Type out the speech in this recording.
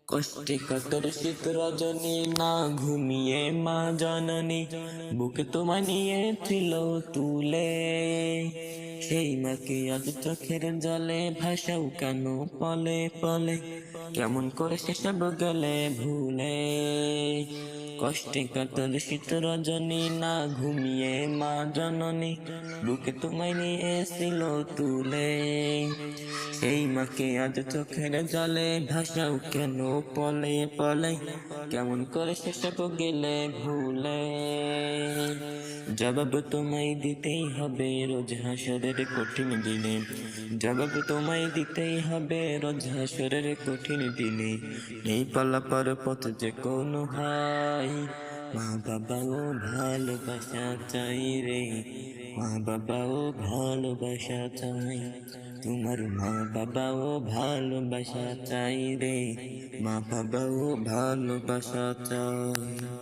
কষ্টে কাতর শীত রজনী, না ঘুমিয়ে মা জননী বুকে তোমায় নিয়েছিল তুলে। সেই মাকে আজ চোখের জলে ভাসাও কেন পলে পলে, কেমন করে সেসব গেলে ভুলে। কষ্টে কাতর শীত রজনী, না ঘুমিয়ে মা জননী বুকে তোমায় নিয়েছিল তুলে। সেই মাকে আজ চোখের জলে ভাসাও কেন পলে পলে, কেমন করে সেসব গেলে ভুলে। জবাব তোমায় দিতেই হবে রোজ হাসরের কঠিন দিনে, জবাব তোমায় দিতেই হবে রোজ হাসরের কঠিন দিনে। এই পালাপার পথ যে কোনো হয়, মা বাবাও ভালোবাসা চাই রে, মা বাবাও ভালোবাসা চাই। তোমার মা বাবাও ভালোবাসা চাই রে, মা বাবাও ভালোবাসা চাই।